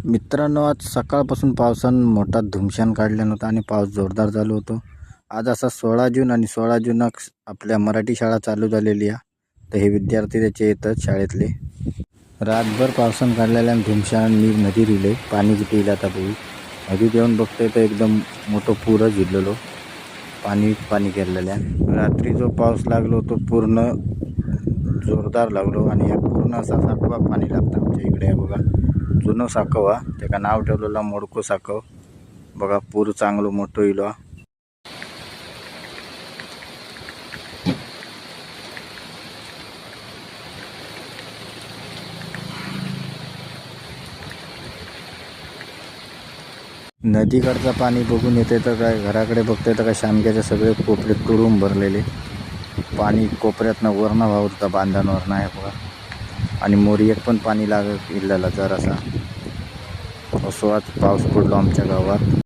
मित्रांनो, आज सकाळपासून पावसानं मोठा धुमशान काढला नव्हता आणि पाऊस जोरदार चालू होतो. आज असा 16 जून आणि 16 जूनक आपल्या मराठी शाळा चालू झालेली आहे. तर हे विद्यार्थी त्याचे येतात शाळेतले. रातभर पावसानं काढलेल्या धुमशान मी नदी रिले पाणी किती येईल आता बघू. नदीत येऊन बघतोय तर एकदम मोठं पूरच झिडलेलो, पाणी केलेल्या. रात्री जो पाऊस लागलो तो पूर्ण जोरदार लागलो आणि या पूर्ण असा साकवा पाणी लागतं आमच्या इकडे. बघा, जुनं साकव हा, त्याला नाव ठेवलेलं मोडको साकव. बघा, पूर चांगलं मोठं येईल. नदीकडचं पाणी बघून येते तर काय, घराकडे बघते तर काय शामक्याचे सगळे कोपरे तुडून भरलेले. पाणी कोपऱ्यातनं वरनं वावरतं, बांधांवरनं आहे बघा. आणि मोरीत पण पाणी लागत इल्ल्याला जरासा. असं आज पाऊस पडलो आमच्या गावात.